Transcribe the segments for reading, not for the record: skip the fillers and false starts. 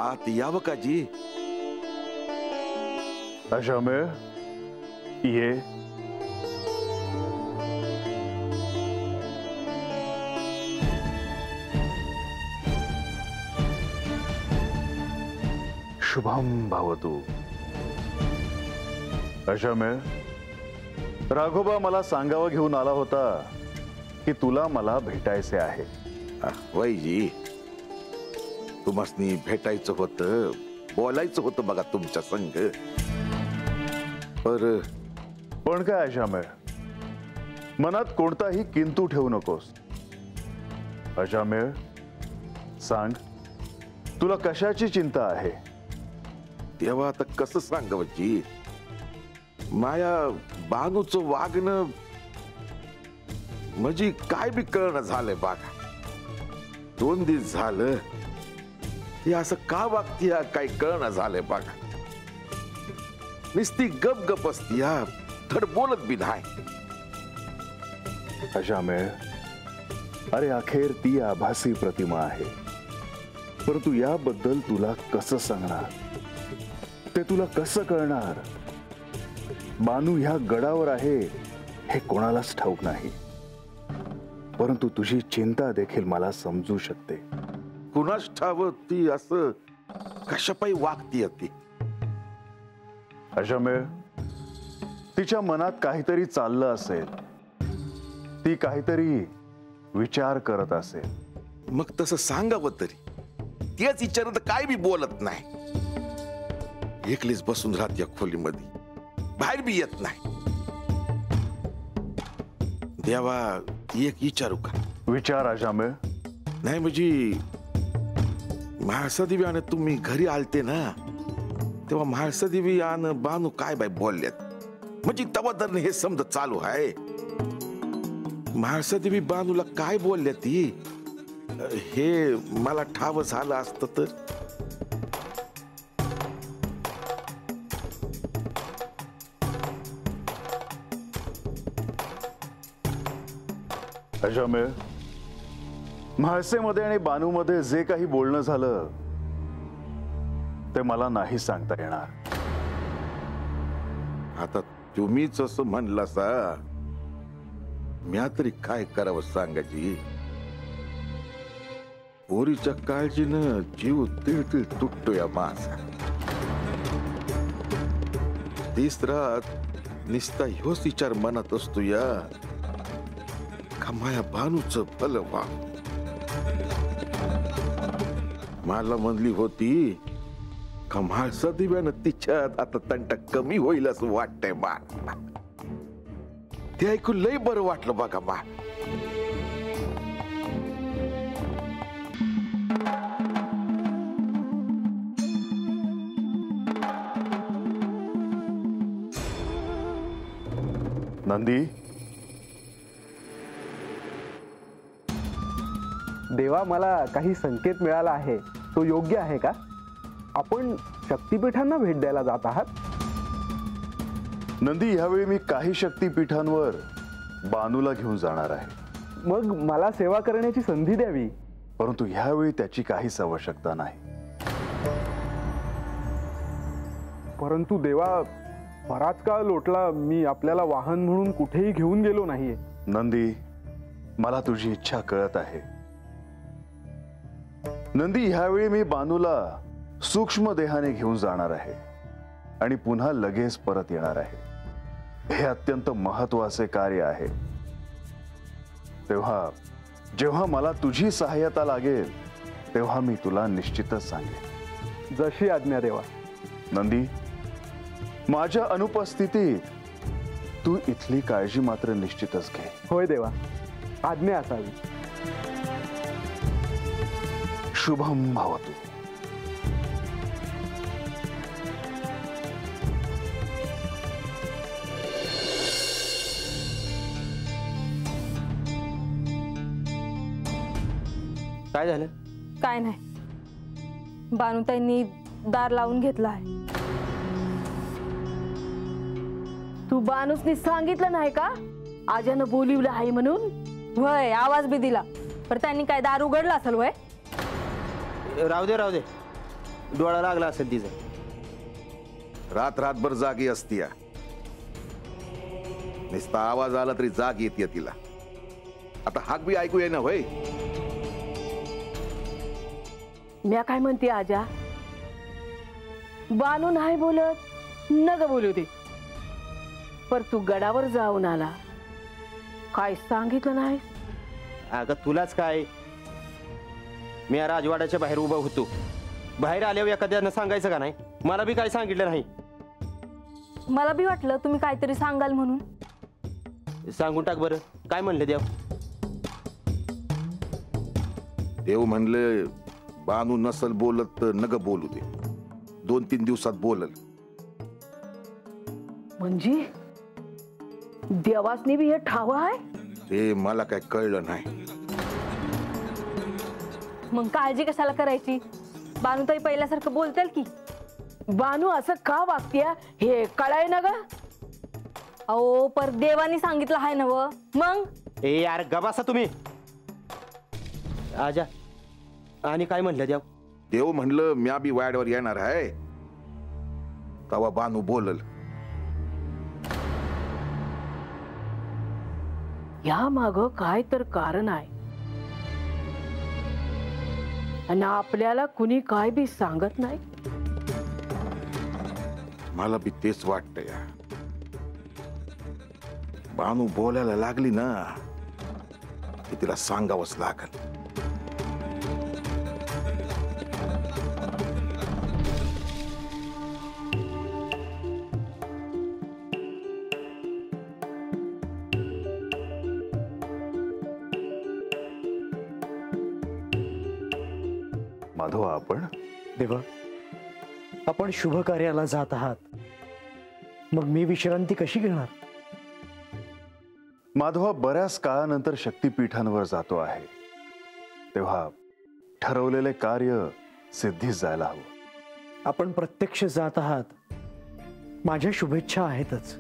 आत यावं का जी? अशामेळ ये. शुभम भवतु. अशामेळ, राघोबा मला सांगावं घेऊन आला होता की तुला मला भेटायचे आहे. वय जी, तुम्हासनी भेटायचं होतं, बोलायचं होतं बघा तुमच्या संग. पण काय अशामेळ, मनात कोणताही किंतू ठेवू नकोस. अशामेळ, सांग तुला कशाची चिंता आहे? तेव्हा आता कसं सांगावं जी, माया बानूचं वागणं म्हणजे काय बी कळणं झालंय बघा. 2 दिवस झालं हे असं का वागतीया काय कळणं झालंय बघा. नुसती गप गप असतीया, धड बोलत बी नाही. अशामेळ, अरे अखेर ती आभासी प्रतिमा आहे, परंतु याबद्दल तुला कसं सांगणार, ते तुला कसं कळणार? बानू ह्या गडावर आहे हे कोणालाच ठाऊक नाही, परंतु तुझी चिंता देखील मला समजू शकते. कुणाच ठाव ती असं कशापायी वागतीय ती? अशामेळ, तिच्या मनात काहीतरी चाललं असेल, ती काहीतरी विचार करत असेल. मग तसं सांगावं तरी. तेच विचारत काय बी बोलत नाही. एकलीच बसून राहते खोलीमध्ये, बाहेर बी येत नाही. देवा, एक विचारू का? विचार अशामेळ. नाही म्हणजे म्हाळसा देवी आणि तुम्ही घरी आलते ना, तेव्हा म्हाळसा देवी आणि बानू काय बाय बोलल्यात, म्हणजे तवा तर हे समज चालू आहे. म्हाळसा देवी बानूला काय बोलल्या ती हे मला ठाव झालं असतं तर. अशामेळ, म्हाळसेमध्ये आणि बानूमध्ये जे काही बोलणं झालं ते मला नाही सांगता येणार. आता तुम्हीच असं म्हणला सा, म्या तरी काय करावं सांगायची. पोरीच्या काळजीनं जीव तिळतिळ तुटतोय माझा. तिसरात निस्ता ह्योच विचार मनात असतो या का माया बानूचं भलं व्हा. मला म्हणली होती का म्हाळसा दिव्यानं तिच्यात आता तंटा कमी होईल असं वाटतंय बा. ते ऐकून लय बरं वाटलं बघा बा. नंदी, देवा, मला काही संकेत मिळाला आहे, तो योग्य आहे का? आपण शक्तिपीठांना भेट द्यायला जात आहात? नंदी, यावेळी मी काही शक्तिपीठांवर बानूला घेऊन जाणार आहे. मग मला सेवा करण्याची संधी द्यावी. परंतु ह्यावेळी त्याची काहीच आवश्यकता नाही. परंतु देवा, बराच काळ लोटला, मी आपल्याला वाहन म्हणून कुठेही घेऊन गेलो नाहीये. नंदी, मला तुझी इच्छा कळत आहे. नंदी, ह्यावेळी मी बानूला सूक्ष्म देहाने घेऊन जाणार आहे आणि पुन्हा लगेच परत येणार आहे. हे अत्यंत महत्वाचे कार्य आहे. तेव्हा जेव्हा मला तुझी सहाय्यता लागेल तेव्हा मी तुला निश्चितच सांगेन. जशी आज्ञा देवा. नंदी, माझ्या अनुपस्थितीत तू इथली काळजी मात्र निश्चितच घे. होय देवा, आज्ञा असावी. शुभम भवतु. काय झालं? काय नाही, बानूताईंनी दार लावून घेतला आहे. तू बानूसनी सांगितलं नाही का आज्यानं बोलिवलं आहे म्हणून? वय आवाज बी दिला, पण त्यांनी काय दार उघडला असेल? वय राहू दे राहू दे, डोळा लागला असेल तिचा. रात्रभर जागी असतीया. नुसता आवाज आला तरी जाग येते तिला. आता हाक बी ऐकू येईना होय. म्या काय म्हणते आजा, बानू नाही बोलत नग बोलू दे, पर तू गडावर जाऊन आला, काय सांगितलं नाही? अगं तुलाच काय, मी या राजवाड्याच्या बाहेर उभा होतो. बाहेर आल्यावर एखाद्यानं सांगायचं का नाही? मला बी काय सांगितलं नाही. मला बी वाटलं तुम्ही काहीतरी सांगाल म्हणून. सांगून टाक बरं, काय म्हणले देव? देव म्हणले बानू नसल बोलत तर नग बोलू दे, 2-3 दिवसात बोलल. म्हणजे देवासनी बी हे ठाव आहे? ते मला काय कळलं नाही. मग काळजी कशाला करायची? बानूताई पहिल्यासारखं बोलतील की. बानू असं का वागतीय हे कळाय ना ग? अहो पर देवानी सांगितलं आहे ना व. मग ए यार गबासा तुम्ही. आजा आणि काय म्हणलं देव? देव म्हणलं म्या बी वाड्यावर येणार आहे, तवा बानू बोलल. या माग काय तर कारण आहे आणि आपल्याला कुणी काय बी सांगत नाही. मला बी तेच वाटतंय. बानू बोलायला लागली ना की तिला सांगावंच लागल. माधवा, आपण देवा, आपण शुभ कार्याला जात आहात, मग मी विश्रांती कशी घेणार? माधवा, बऱ्याच काळानंतर शक्तिपीठांवर जातो आहे, तेव्हा ठरवलेले कार्य सिद्धीस जायला हवं. आपण प्रत्यक्ष जात आहात, माझ्या शुभेच्छा आहेतच.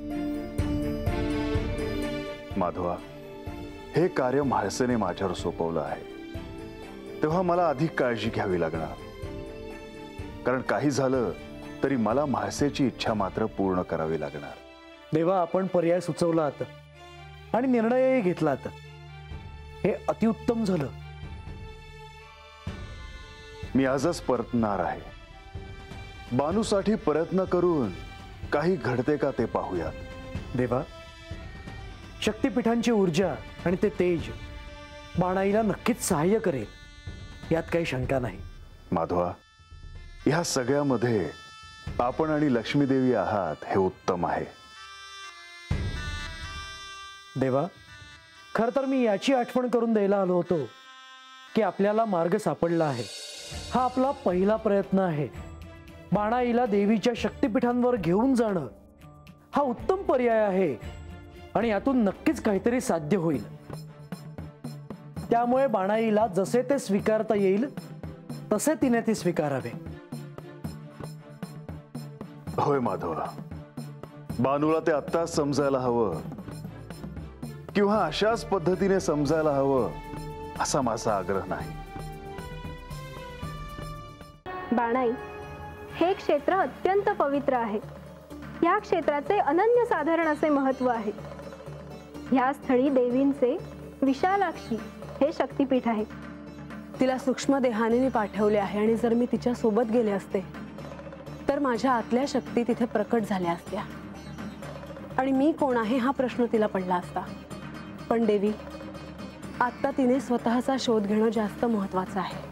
माधवा, हे कार्य म्हाळसेने माझ्यावर सोपवलं आहे, तेव्हा मला अधिक काळजी घ्यावी लागणार. कारण काही झालं तरी मला म्हाळसेची इच्छा मात्र पूर्ण करावी लागणार. देवा, आपण पर्याय सुचवलात आणि निर्णयही घेतलात, हे अतिउत्तम झालं. मी आजच परतणार आहे. बानूसाठी प्रयत्न करून काही घडते का ते पाहूयात. देवा, शक्तिपीठांची ऊर्जा आणि ते तेज बाणाईला नक्कीच सहाय्य करेल, यात काही शंका नाही. माधवा, ह्या सगळ्यामध्ये आपण आणि लक्ष्मीदेवी आहात हे उत्तम आहे. देवा, खर तर मी याची आठवण करून द्यायला आलो होतो की आपल्याला मार्ग सापडला आहे. हा आपला पहिला प्रयत्न आहे. बाणाईला देवीच्या शक्तिपीठांवर घेऊन जाणं हा उत्तम पर्याय आहे आणि यातून नक्कीच काहीतरी साध्य होईल. त्यामुळे बाणाईला जसे ते स्वीकारता येईल तसे तिने ते स्वीकारावे. होय माधवा, बानूला ते आत्ताच समजायला हवं किंवा अशाच पद्धतीने समजायला हवं असा माझा आग्रह नाही. बाणाई हे क्षेत्र अत्यंत पवित्र आहे. या क्षेत्राचे अनन्यसाधारण असे महत्व आहे. या स्थळी देवींचे विशालाक्षी हे शक्तिपीठ आहे. तिला सूक्ष्म देहाने मी पाठवले आहे आणि जर मी तिच्या सोबत गेले असते तर माझ्या आतल्या शक्ती तिथे प्रकट झाल्या असत्या आणि मी कोण आहे हा प्रश्न तिला पडला असता. पण देवी, आता तिने स्वतःचा शोध घेणं जास्त महत्त्वाचं आहे.